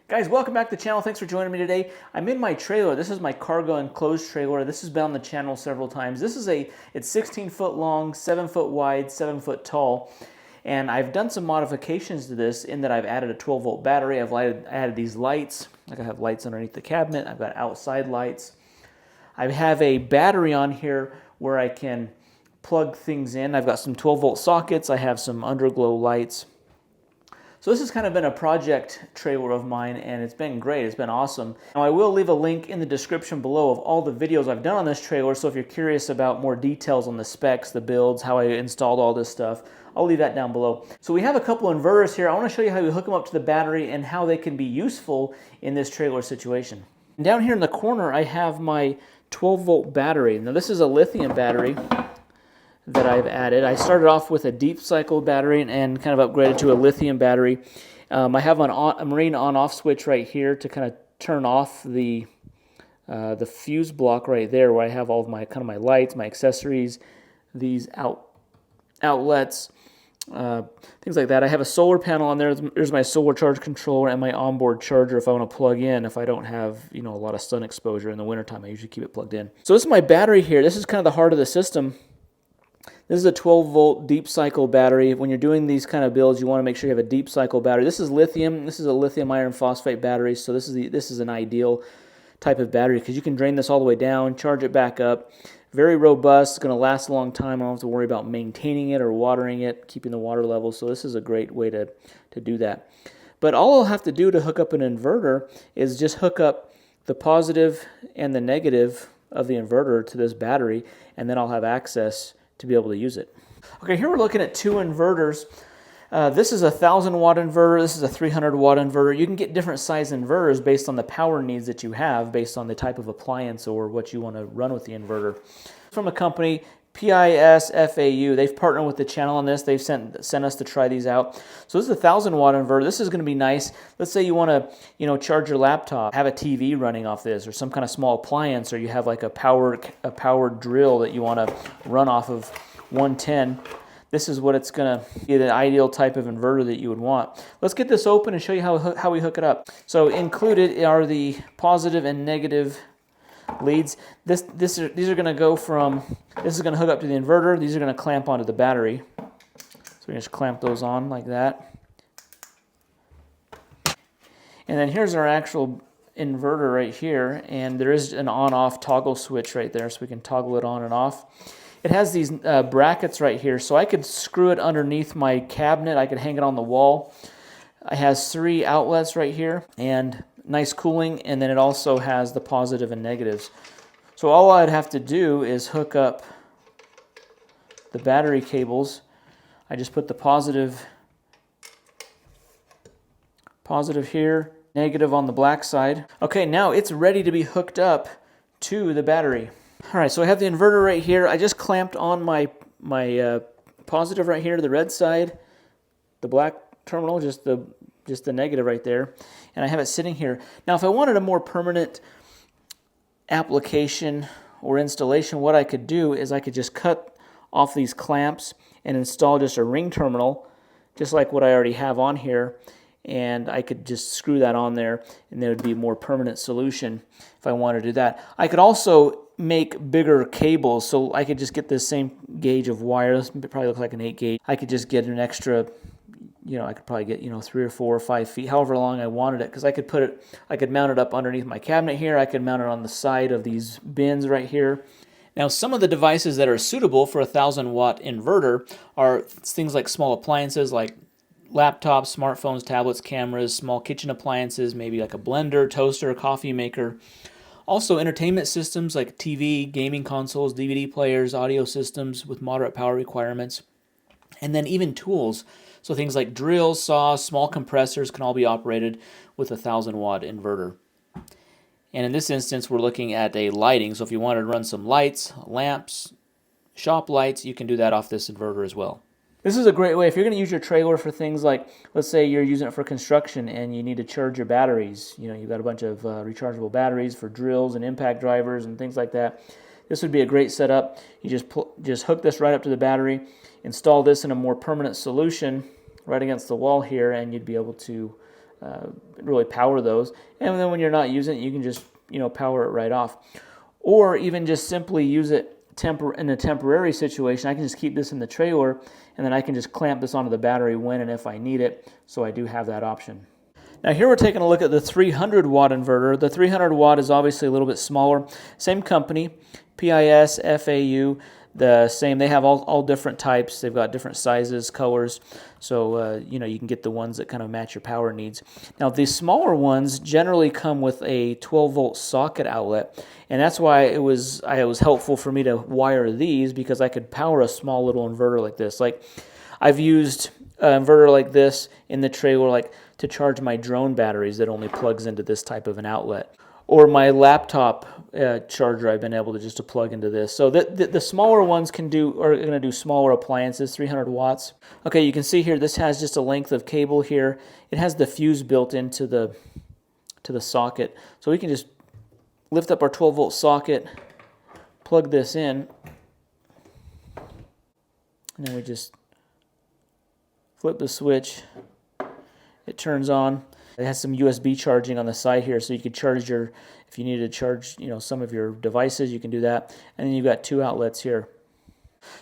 Guys, welcome back to the channel. Thanks for joining me today. I'm in my trailer. This is my cargo enclosed trailer. This has been on the channel several times. It's 16 foot long, 7 foot wide, 7 foot tall. And I've done some modifications to this in that I've added a 12 volt battery. I've added these lights. Like I have lights underneath the cabinet. I've got outside lights. I have a battery on here where I can plug things in. I've got some 12 volt sockets. I have some underglow lights. So this has kind of been a project trailer of mine, and it's been great. It's been awesome. Now I will leave a link in the description below of all the videos I've done on this trailer, so if you're curious about more details on the specs, the builds, how I installed all this stuff, I'll leave that down below. So we have a couple inverters here. I want to show you how you hook them up to the battery and how they can be useful in this trailer situation. And down here in the corner, I have my 12 volt battery. Now this is a lithium battery that I've added. I started off with a deep cycle battery and kind of upgraded to a lithium battery. I have a marine on-off switch right here to kind of turn off the fuse block right there, where I have all of my my lights, my accessories, these outlets, things like that. I have a solar panel on there. There's my solar charge controller and my onboard charger if I want to plug in. If I don't have a lot of sun exposure in the wintertime, I usually keep it plugged in. So this is my battery here. This is kind of the heart of the system. This is a 12 volt deep cycle battery. When you're doing these kind of builds, you want to make sure you have a deep cycle battery. This is lithium. This is a lithium iron phosphate battery, so this is an ideal type of battery because you can drain this all the way down, charge it back up. Very robust. It's going to last a long time. I don't have to worry about maintaining it or watering it, keeping the water level. So this is a great way to do that. But all I'll have to do to hook up an inverter is just hook up the positive and the negative of the inverter to this battery, and then I'll have access to be able to use it. Okay, here we're looking at two inverters. This is a 1,000 watt inverter. This is a 300 watt inverter. You can get different size inverters based on the power needs that you have, based on the type of appliance or what you want to run with the inverter. From a company, Pisfau. They've partnered with the channel on this. They've sent us to try these out. So this is a 1,000 watt inverter. This is going to be nice. Let's say you want to, charge your laptop, have a TV running off this, or some kind of small appliance, or you have like a powered drill that you want to run off of 110. This is what it's going to be, the ideal type of inverter that you would want. Let's get this open and show you how we hook it up. So included are the positive and negative leads. These are going to go from, this is going to hook up to the inverter. These are going to clamp onto the battery. So we just clamp those on like that. And then here's our actual inverter right here, and there is an on-off toggle switch right there, so we can toggle it on and off. It has these brackets right here, so I could screw it underneath my cabinet. I could hang it on the wall. It has 3 outlets right here, and nice cooling, and then it also has the positive and negatives. So all I'd have to do is hook up the battery cables. I just put the positive here, negative on the black side. Okay, now it's ready to be hooked up to the battery. All right, so I have the inverter right here. I just clamped on my positive right here to the red side, the black terminal, just the negative right there, and I have it sitting here. Now, if I wanted a more permanent application or installation, what I could do is I could just cut off these clamps and install just a ring terminal, just like what I already have on here, and I could just screw that on there, and there would be a more permanent solution if I wanted to do that. I could also make bigger cables, so I could just get this same gauge of wire. This probably looks like an 8 gauge. I could just get an extra, I could probably get 3 or 4 or 5 feet, however long I wanted it, because I could mount it up underneath my cabinet here. I could mount it on the side of these bins right here. Now, some of the devices that are suitable for a 1,000 watt inverter are things like small appliances like laptops, smartphones, tablets, cameras, small kitchen appliances, maybe like a blender, toaster, coffee maker. Also, entertainment systems like TV, gaming consoles, DVD players, audio systems with moderate power requirements, and then even tools. So things like drills, saws, small compressors can all be operated with a 1,000 watt inverter. And in this instance, we're looking at a lighting. So if you wanted to run some lights, lamps, shop lights, you can do that off this inverter as well. This is a great way if you're going to use your trailer for things like, let's say you're using it for construction and you need to charge your batteries. You've got a bunch of rechargeable batteries for drills and impact drivers and things like that. This would be a great setup. You just hook this right up to the battery, install this in a more permanent solution right against the wall here, and you'd be able to really power those. And then when you're not using it, you can just, power it right off. Or even just simply use it in a temporary situation. I can just keep this in the trailer, and then I can just clamp this onto the battery when and if I need it. So I do have that option. Now here we're taking a look at the 300 watt inverter. The 300 watt is obviously a little bit smaller. Same company, Pisfau, the same. They have all different types. They've got different sizes, colors. So, you can get the ones that kind of match your power needs. Now, the smaller ones generally come with a 12-volt socket outlet. And that's why it was helpful for me to wire these, because I could power a small little inverter like this. Like, I've used an inverter like this in the trailer, like to charge my drone batteries that only plugs into this type of an outlet. Or my laptop charger, I've been able to just plug into this. So the smaller ones are going to do smaller appliances, 300 watts. Okay, you can see here, this has just a length of cable here. It has the fuse built into the socket. So we can just lift up our 12-volt socket, plug this in, and then we just flip the switch. It turns on. It has some USB charging on the side here, so you could charge if you need to charge, some of your devices, you can do that. And then you've got 2 outlets here.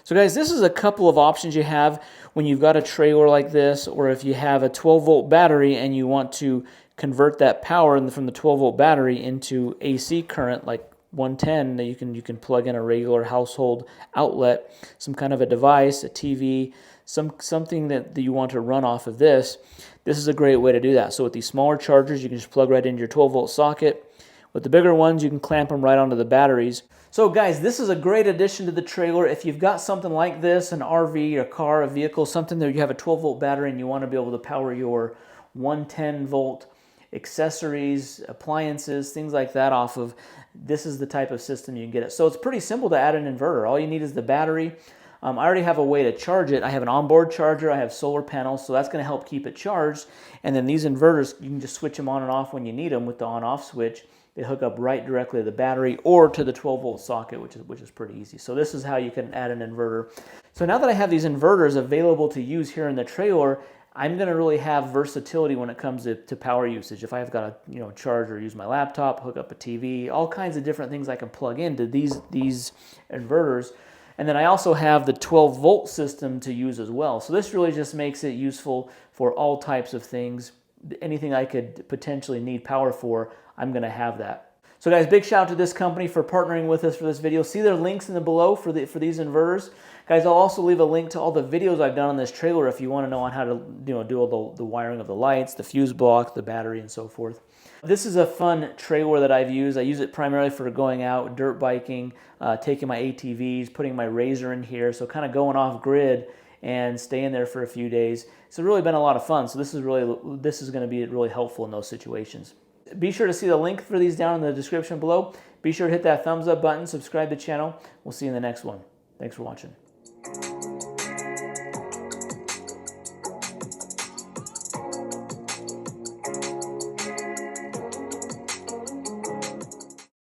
So guys, this is a couple of options you have when you've got a trailer like this, or if you have a 12-volt battery and you want to convert that power from the 12-volt battery into AC current, like 110, that you can plug in a regular household outlet, some kind of a device, a TV, something that you want to run off of this. This is a great way to do that. So with these smaller chargers, you can just plug right into your 12-volt socket. With the bigger ones, you can clamp them right onto the batteries. So guys, this is a great addition to the trailer. If you've got something like this, an RV, a car, a vehicle, something that you have a 12-volt battery and you want to be able to power your 110-volt accessories, appliances, things like that off of, this is the type of system you can get it. So it's pretty simple to add an inverter. All you need is the battery. I already have a way to charge it. I have an onboard charger, I have solar panels, so that's going to help keep it charged. And then these inverters, you can just switch them on and off when you need them with the on-off switch. They hook up right directly to the battery or to the 12-volt socket, which is pretty easy. So this is how you can add an inverter. So now that I have these inverters available to use here in the trailer, I'm going to really have versatility when it comes to power usage. If I've got to charge or use my laptop, hook up a TV, all kinds of different things I can plug into these inverters. And then I also have the 12-volt system to use as well. So this really just makes it useful for all types of things. Anything I could potentially need power for, I'm going to have that. So guys, big shout out to this company for partnering with us for this video. See their links in the below for these inverters. Guys, I'll also leave a link to all the videos I've done on this trailer if you want to know on how to do all the wiring of the lights, the fuse block, the battery, and so forth. This is a fun trailer that I've used. I use it primarily for going out, dirt biking, taking my ATVs, putting my Razor in here, so kind of going off grid and staying there for a few days. It's really been a lot of fun, so this is going to be really helpful in those situations. Be sure to see the link for these down in the description below. Be sure to hit that thumbs up button, subscribe to the channel. We'll see you in the next one. Thanks for watching.